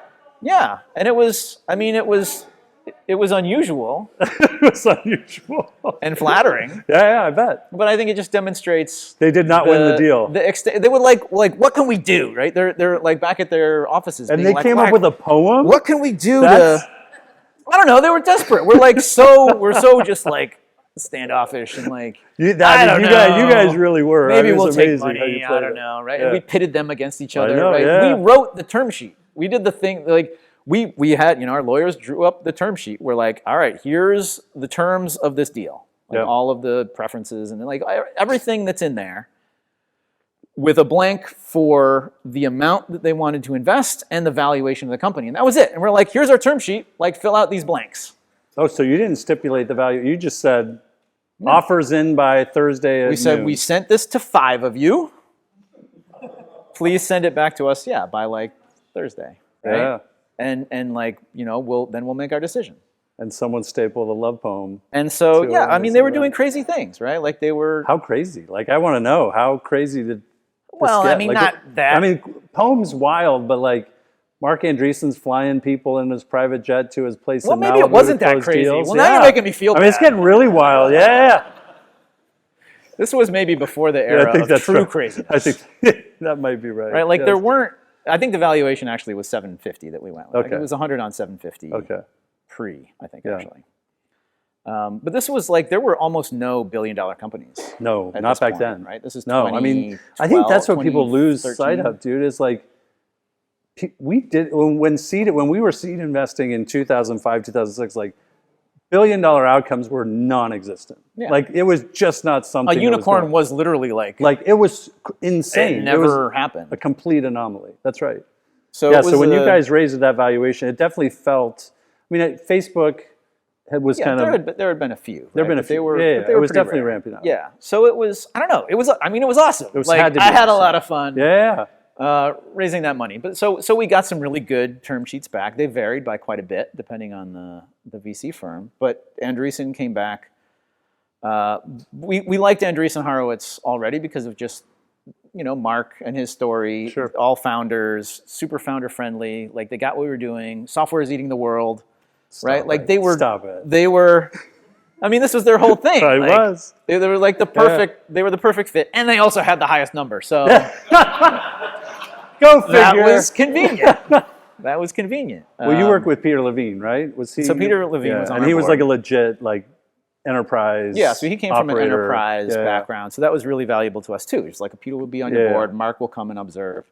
Yeah, and it was unusual It was unusual. and flattering. Yeah, I bet. But I think it just demonstrates They did not win the deal. They would like what can we do, right? They're like back at their offices, And being they like, came up with a poem? what can we do That's- to? I don't know. They were desperate. We're so just like standoffish and like You I don't know. You guys really were. Maybe I mean, it we'll was take amazing how money. you I played don't it. know, right? Yeah. And we pitted them against each other. know, Right? yeah. We wrote the term sheet. We did the thing like. We had, our lawyers drew up the term sheet. We're like, all right, here's the terms of this deal. Like Yeah. all of the preferences and like everything that's in there, with a blank for the amount that they wanted to invest and the valuation of the company. And that was it. And we're like, here's our term sheet, like fill out these blanks. Oh, so you didn't stipulate the value. You just said, Offers in by Thursday at We said, noon. we sent this to 5 of you. Please send it back to us, by like Thursday. Right? Yeah. And like, we'll make our decision. And someone stapled a love poem. And so, to I mean, they were doing that. crazy things, right? Like they were... How crazy? Like, I want to know, how crazy did this Well, get? I mean, Like, not that... I mean, poem's wild, but like, Mark Andreessen's flying people in his private jet to his place in Malibu. Maybe it wasn't to that close crazy. deals. Well, now you're making me feel bad. I mean, it's getting really wild. Yeah. This was maybe before the era of true craziness. I think that might be right. Right? Like yes. there weren't... I think the valuation actually was 750 that we went with. Okay. Like it was 100 on 750 pre, I think, actually. But this was like, there were almost no billion-dollar companies. No, at not this back point, then. Right? This is No, I mean, I think that's what people lose sight of, dude, is like, we did, when we were seed investing in 2005, 2006, like, billion-dollar outcomes were non-existent. Yeah. Like, it was just not something. A unicorn was literally like it was insane. It never happened. A complete anomaly. That's right. So yeah. So when you guys raised that valuation, it definitely felt. I mean, Facebook was kind of. There had been a few. There had been a few. But it was definitely ramping up. Yeah. So it was. I don't know. It was. I mean, it was awesome. It was, like, I had a lot of fun. Yeah. Raising that money, but so we got some really good term sheets back. They varied by quite a bit depending on the VC firm. But Andreessen came back. We liked Andreessen Horowitz already because of just Mark and his story. Sure. All founders, super founder friendly. Like they got what we were doing. Software is eating the world, right? Like they were. Stop it. They were. I mean, this was their whole thing. It was. They were like the perfect. Yeah. They were the perfect fit, and they also had the highest number. So. Go figure. That was convenient. That was convenient. Well, you worked with Peter Levine, right? Was he? So Peter Levine was on and he our was board. like a legit enterprise. Yeah, so he came from an operator. enterprise background, so that was really valuable to us too. Just like Peter would be on your board, Mark will come and observe,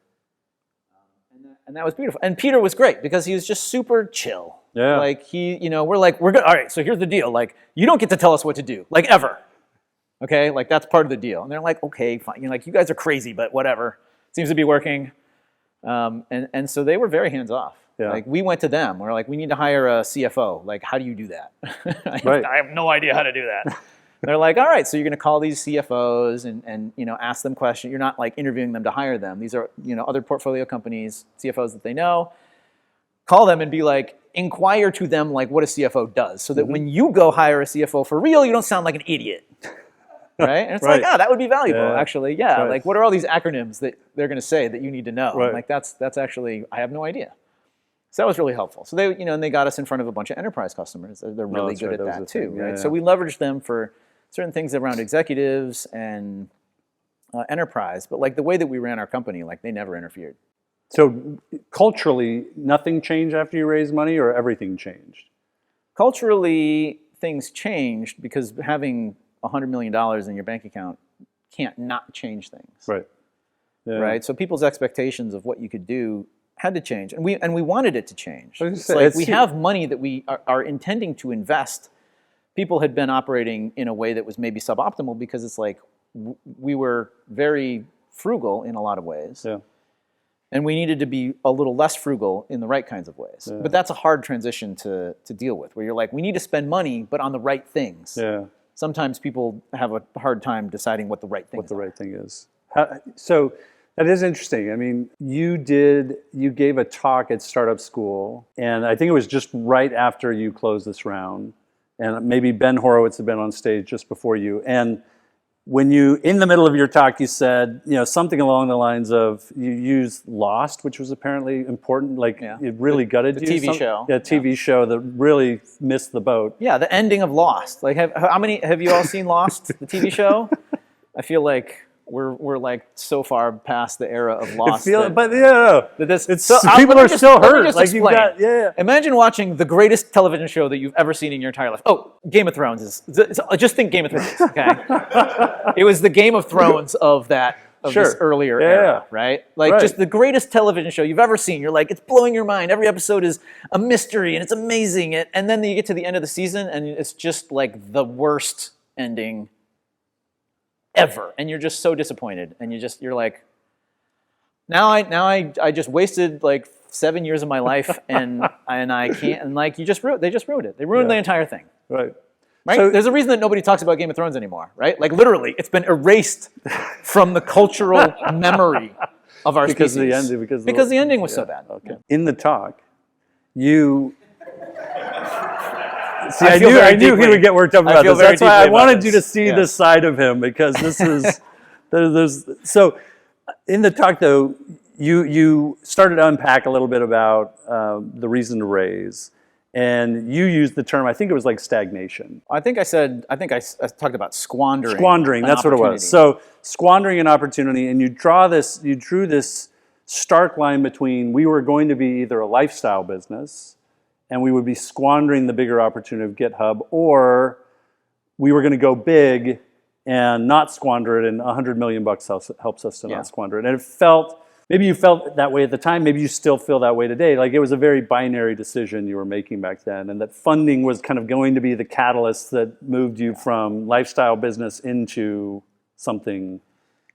and that was beautiful. And Peter was great because he was just super chill. Yeah, like we're good. All right, so here's the deal. Like you don't get to tell us what to do, like ever. Okay, like that's part of the deal. And they're like, okay, fine. Like you guys are crazy, but whatever. Seems to be working. And so they were very hands off. Yeah. Like we went to them. We're like, we need to hire a CFO. Like, how do you do that? I have no idea how to do that. They're like, all right, so you're going to call these CFOs and ask them questions. You're not like interviewing them to hire them. These are other portfolio companies, CFOs that they know. Call them and be like, inquire to them like what a CFO does, so that when you go hire a CFO for real, you don't sound like an idiot. Right? And it's like, that would be valuable, actually. Yeah. Right. Like, what are all these acronyms that they're going to say that you need to know? Right. Like, that's actually, I have no idea. So that was really helpful. So they, and they got us in front of a bunch of enterprise customers. They're really good at that too, right? So we leveraged them for certain things around executives and enterprise. But like the way that we ran our company, like they never interfered. So culturally, nothing changed after you raised money, or everything changed? Culturally, things changed because having $100 million in your bank account can't not change things. Right. Yeah. Right. So people's expectations of what you could do had to change, and we wanted it to change. It's like we have money that we are intending to invest. People had been operating in a way that was maybe suboptimal because it's like we were very frugal in a lot of ways. Yeah. And we needed to be a little less frugal in the right kinds of ways. Yeah. But that's a hard transition to deal with, where you're like, we need to spend money, but on the right things. Yeah. Sometimes people have a hard time deciding what the right thing is. What the right thing is. So that is interesting. I mean, you gave a talk at Startup School, and I think it was just right after you closed this round, and maybe Ben Horowitz had been on stage just before you. And when you, in the middle of your talk, you said, something along the lines of, you used Lost, which was apparently important, like it really gutted you. The TV show. Yeah, TV show that really missed the boat. Yeah, the ending of Lost. Like, have you all seen Lost, the TV show? I feel like we're like so far past the era of Lost. People are still hurt. Like you've got, Imagine watching the greatest television show that you've ever seen in your entire life. Oh, Game of Thrones is. Just think Game of Thrones. Okay, it was the Game of Thrones of that. This earlier era, right? Like just the greatest television show you've ever seen. You're like, it's blowing your mind. Every episode is a mystery and it's amazing. And then you get to the end of the season and it's just like the worst ending ever. And you're just so disappointed. And you're like, now I just wasted like 7 years of my life and I can't, and like they just ruined it. They ruined the entire thing. Right. Right? So- There's a reason that nobody talks about Game of Thrones anymore, right? Like literally, it's been erased from the cultural memory of our Because species. of the ending. Because the ending was so bad. Okay. Yeah. In the talk, you. See, I I feel knew, very I knew he deeply- would get worked up I about feel this. very That's why I deeply about wanted you to this. see Yeah. this side of him, because this is there's so in the talk though you started to unpack a little bit about the reason to raise, and you used the term, I think it was like stagnation. I think I talked about squandering. Squandering, an that's what it opportunity. was. So squandering an opportunity, and you drew this stark line between we were going to be either a lifestyle business and we would be squandering the bigger opportunity of GitHub, or we were going to go big and not squander it, and $100 million helps us to not squander it. And it felt, maybe you felt that way at the time, maybe you still feel that way today. Like it was a very binary decision you were making back then, and that funding was kind of going to be the catalyst that moved you from lifestyle business into something.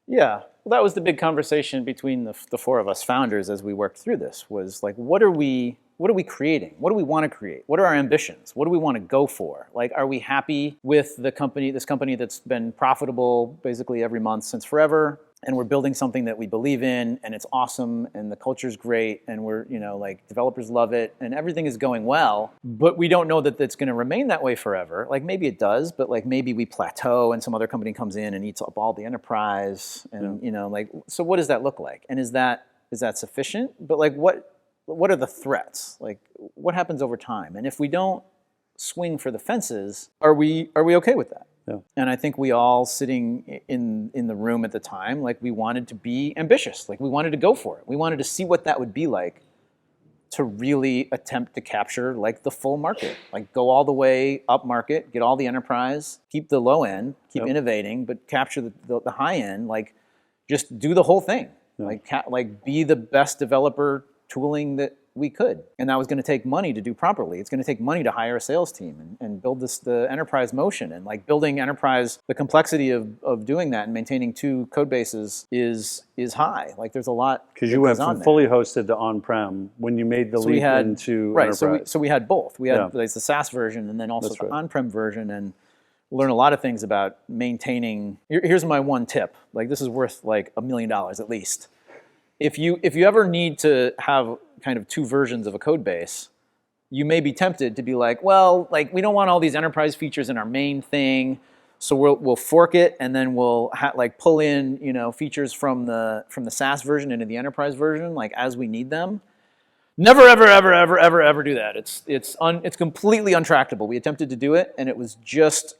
Yeah, well, that was the big conversation between the four of us founders as we worked through this, was like, what are we creating? What do we want to create? What are our ambitions? What do we want to go for? Like, are we happy with this company that's been profitable basically every month since forever, and we're building something that we believe in, and it's awesome, and the culture's great, and we're, like, developers love it, and everything is going well, but we don't know that it's going to remain that way forever. Like, maybe it does, but like maybe we plateau and some other company comes in and eats up all the enterprise, and so what does that look like? And is that sufficient? But like, what are the threats? Like, what happens over time? And if we don't swing for the fences, are we okay with that? Yeah. And I think we all sitting in the room at the time, like, we wanted to be ambitious. Like, we wanted to go for it. We wanted to see what that would be like to really attempt to capture like the full market, like go all the way up market, get all the enterprise, keep the low end, keep innovating, but capture the high end. Like, just do the whole thing. Like be the best developer tooling that we could. And that was going to take money to do properly. It's going to take money to hire a sales team and build the enterprise motion. And like building enterprise, the complexity of doing that and maintaining two code bases is high. Like, there's a lot. Because you went from fully hosted to on-prem when you made the leap into enterprise. So we had both. We had like the SaaS version and then also the on-prem version, and learn a lot of things about maintaining. Here's my one tip. Like, this is worth like $1 million at least. If you ever need to have kind of two versions of a code base, you may be tempted to be like, well, like, we don't want all these enterprise features in our main thing, so we'll fork it, and then we'll like pull in features from the SaaS version into the enterprise version, like, as we need them. Never ever do that. It's completely untractable. We attempted to do it, and it was just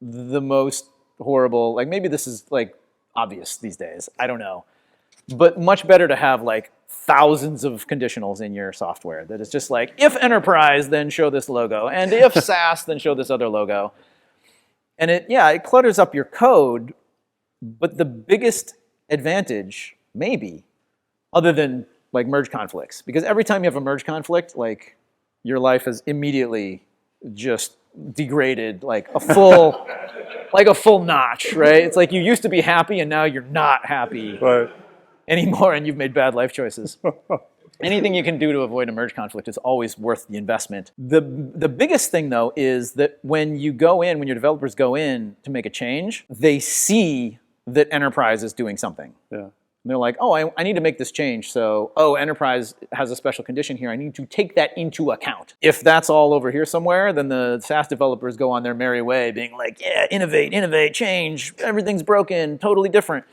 the most horrible. Like, maybe this is like obvious these days, I don't know. But much better to have like thousands of conditionals in your software that is just like, if enterprise, then show this logo, and if SaaS, then show this other logo. And it clutters up your code, but the biggest advantage, maybe, other than like merge conflicts, because every time you have a merge conflict, like, your life is immediately just degraded like a full like a full notch, right? It's like you used to be happy and now you're not happy. Right. Anymore, and you've made bad life choices. Anything you can do to avoid a merge conflict is always worth the investment. The biggest thing, though, is that when your developers go in to make a change, they see that enterprise is doing something. Yeah. And they're like, oh, I need to make this change. So, enterprise has a special condition here. I need to take that into account. If that's all over here somewhere, then the SaaS developers go on their merry way being like, yeah, innovate, change, everything's broken, totally different.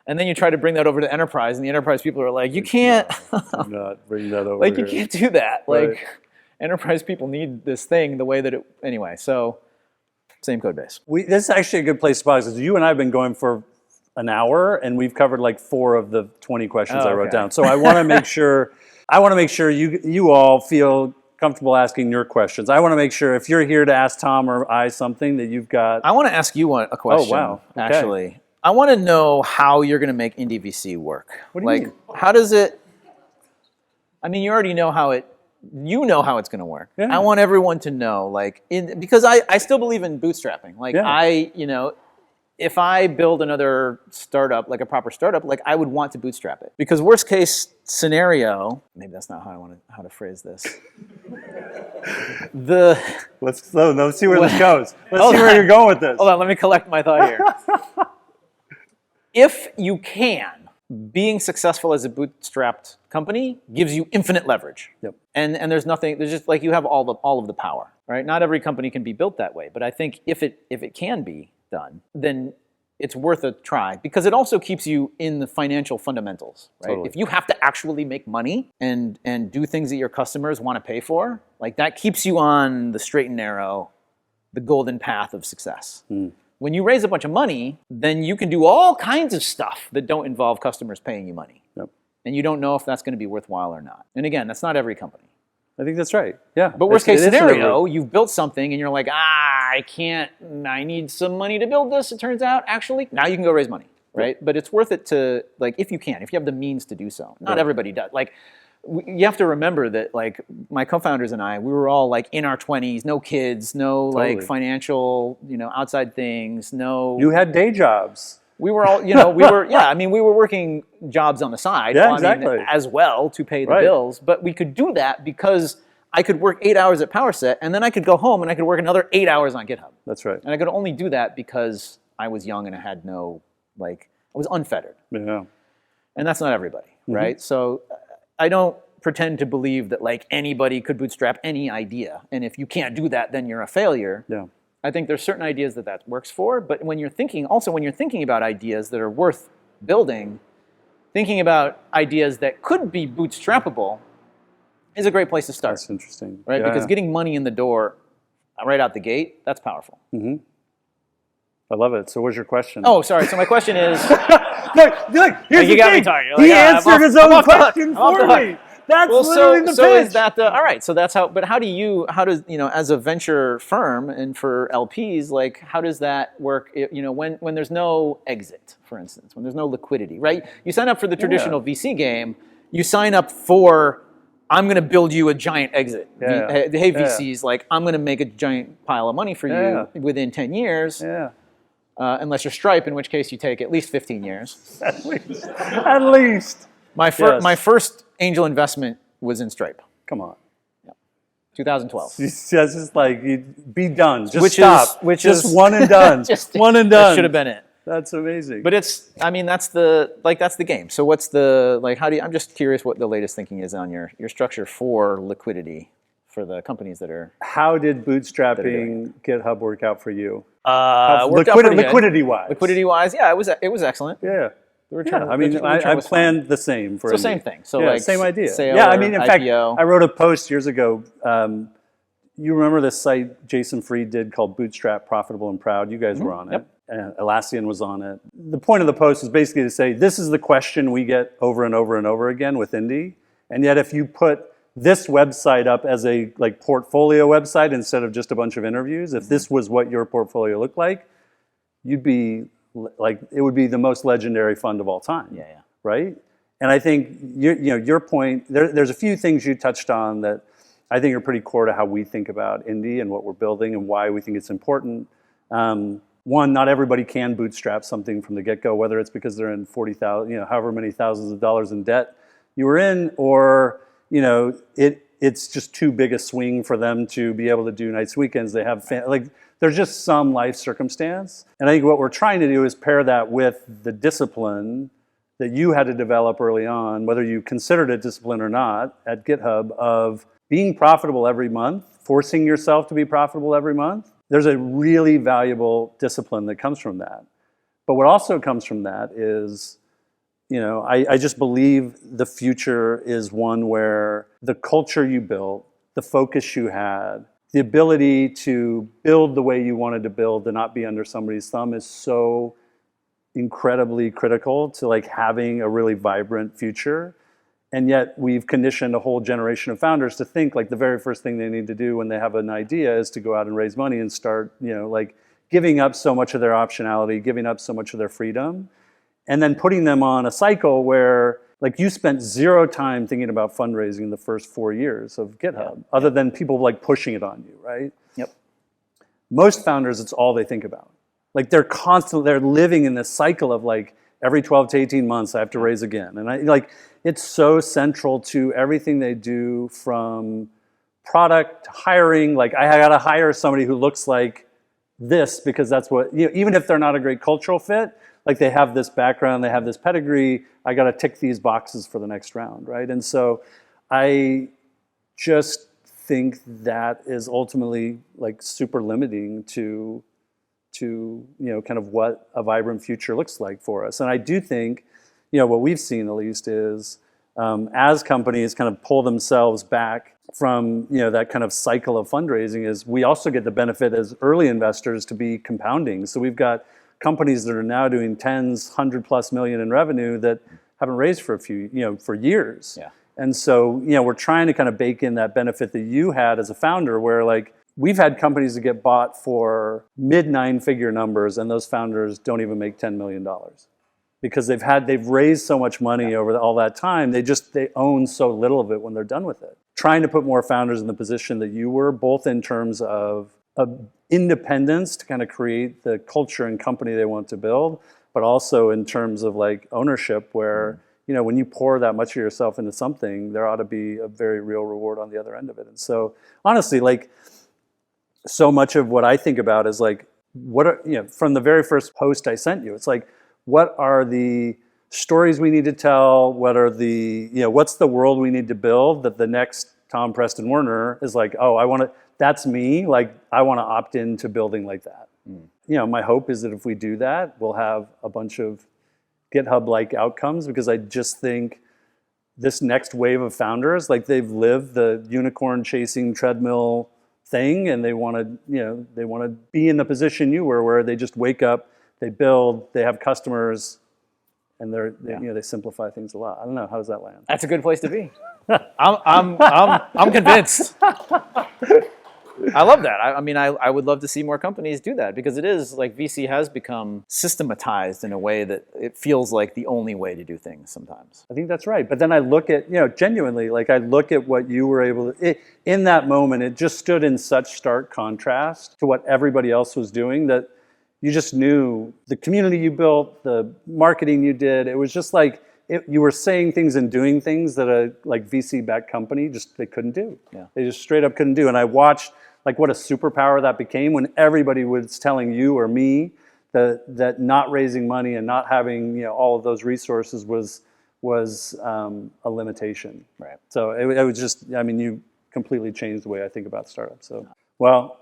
And then you try to bring that over to enterprise, and the enterprise people are like, you can't not bring that over like, here. you can't do that. Right. Like, enterprise people need this thing the way that anyway, so same code base. This is actually a good place to pause, because you and I have been going for an hour, and we've covered like 4 of the 20 questions I wrote down. So I want to make sure you all feel comfortable asking your questions. I want to make sure if you're here to ask Tom or I something that you've got. I want to ask you a question. Oh, wow. Okay. Actually. I want to know how you're going to make Indie VC work. What do you mean? How does it? I mean, you already know how it. You know how it's going to work. Yeah. I want everyone to know, because I still believe in bootstrapping. Like, if I build another startup, like a proper startup, like, I would want to bootstrap it, because worst case scenario, maybe that's not how to phrase this. Let's see where this goes. Let's see where you're going with this. Hold on, let me collect my thought here. If you can, being successful as a bootstrapped company gives you infinite leverage. Yep. And there's just like you have all of the power, right? Not every company can be built that way, but I think if it can be done, then it's worth a try because it also keeps you in the financial fundamentals, right? Totally. If you have to actually make money and do things that your customers want to pay for, like that keeps you on the straight and narrow, the golden path of success. When you raise a bunch of money, then you can do all kinds of stuff that don't involve customers paying you money. Yep. And you don't know if that's going to be worthwhile or not. And again, that's not every company. I think that's right. Yeah. But worst case scenario, you've built something and you're like, I need some money to build this, it turns out. Actually, now you can go raise money, right? Yep. But it's worth it to, like, if you have the means to do so. Not everybody does. Like, you have to remember that, like, my co-founders and I, we were all like in our 20s, no kids, no like financial, outside things, no. You had day jobs. We were all, we were working jobs on the side as well to pay the bills, but we could do that because I could work 8 hours at PowerSet and then I could go home and I could work another 8 hours on GitHub. That's right. And I could only do that because I was young and I had no, I was unfettered. Yeah. And that's not everybody, right? So I don't pretend to believe that like anybody could bootstrap any idea. And if you can't do that, then you're a failure. Yeah. I think there's certain ideas that works for, but when you're thinking about ideas that are worth building, thinking about ideas that could be bootstrappable is a great place to start. That's interesting. Right? Yeah. Because getting money in the door right out the gate, that's powerful. I love it. So what's your question? Oh, sorry. So my question is... Look, here's you the got thing. me tired. He answered his own question for me. That's literally the pitch. So is that all right? So that's how. But how does as a venture firm and for LPs, like how does that work? When there's no exit, for instance, when there's no liquidity, right? You sign up for the traditional VC game. You sign up for I'm going to build you a giant exit. Hey VCs, like I'm going to make a giant pile of money for you within 10 years. Yeah. Unless you're Stripe, in which case you take at least 15 years. At least. My first angel investment was in Stripe. Come on. 2012. It's just like, be done. Just which stop. Is one and done. One and done. That should have been it. That's amazing. But that's the game. So what's I'm just curious what the latest thinking is on your structure for liquidity for the companies that are. How did bootstrapping GitHub work out for you? Liquidity-wise. Liquidity-wise, yeah, it was excellent. Yeah. The return. I mean, I planned the same for. So same thing. So same idea. Sale I mean, in fact, IPO. I wrote a post years ago. You remember this site Jason Fried did called Bootstrap Profitable and Proud? You guys were on it. And Atlassian was on it. The point of the post is basically to say, this is the question we get over and over and over again with Indie. And yet if you put this website up as a portfolio website instead of just a bunch of interviews, if this was what your portfolio looked like, you'd be it would be the most legendary fund of all time. Yeah. Right? And I think your point, there's a few things you touched on that I think are pretty core to how we think about Indie and what we're building and why we think it's important. One, not everybody can bootstrap something from the get-go, whether it's because they're in 40,000, however many thousands of dollars in debt you were in, or it's just too big a swing for them to be able to do nights, weekends. They have there's just some life circumstance, and I think what we're trying to do is pair that with the discipline that you had to develop early on, whether you considered it discipline or not, at GitHub, of being profitable every month, forcing yourself to be profitable every month. There's a really valuable discipline that comes from that. But what also comes from that is, I just believe the future is one where the culture you built, the focus you had, the ability to build the way you wanted to build and not be under somebody's thumb is so incredibly critical to having a really vibrant future. And yet we've conditioned a whole generation of founders to think the very first thing they need to do when they have an idea is to go out and raise money and start, giving up so much of their optionality, giving up so much of their freedom, and then putting them on a cycle where you spent zero time thinking about fundraising in the first 4 years of GitHub, other than people pushing it on you, right? Yep. Most founders, it's all they think about. They're living in this cycle of every 12 to 18 months I have to raise again. And it's so central to everything they do, from product, hiring, like I got to hire somebody who looks like this because that's what, even if they're not a great cultural fit, like they have this background, they have this pedigree, I got to tick these boxes for the next round, right? And so I just think that is ultimately like super limiting to kind of what a vibrant future looks like for us. And I do think, what we've seen at least is as companies kind of pull themselves back from that kind of cycle of fundraising, is we also get the benefit as early investors to be compounding. So we've got companies that are now doing tens, 100+ million in revenue that haven't raised for for years. Yeah. And so, we're trying to kind of bake in that benefit that you had as a founder, where like we've had companies that get bought for mid 9-figure numbers, and those founders don't even make $10 million because they've raised so much money over all that time. They own so little of it when they're done with it. Trying to put more founders in the position that you were, both in terms of independence to kind of create the culture and company they want to build, but also in terms of like ownership, where when you pour that much of yourself into something, there ought to be a very real reward on the other end of it. And so honestly, like so much of what I think about is like, what are, from the very first post I sent you, it's like, what are the stories we need to tell? What are the, what's the world we need to build that the next Tom Preston-Werner is like, oh, that's me. Like, I want to opt into building like that. My hope is that if we do that, we'll have a bunch of GitHub-like outcomes, because I just think this next wave of founders, like they've lived the unicorn chasing treadmill thing, and they want to be in the position you were, where they just wake up, they build, they have customers, and they simplify things a lot. I don't know, how does that land? That's a good place to be. I'm convinced. I love that. I would love to see more companies do that, because it is like VC has become systematized in a way that it feels like the only way to do things sometimes. I think that's right. But then I look at, genuinely, like I look at what you were able to, in that moment, it just stood in such stark contrast to what everybody else was doing, that you just knew the community you built, the marketing you did. It was just like, you were saying things and doing things that a like VC-backed company they couldn't do. Yeah. They just straight up couldn't do. And I watched like what a superpower that became when everybody was telling you or me that not raising money and not having all of those resources was a limitation. Right. So it was just, you completely changed the way I think about startups. So well,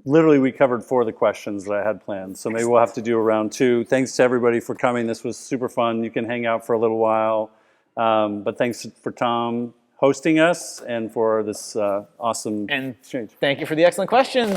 literally we covered 4 of the questions that I had planned. So maybe we'll have to do a round 2. Thanks to everybody for coming. This was super fun. You can hang out for a little while. But thanks for Tom hosting us and for this awesome exchange. Thank you for the excellent questions.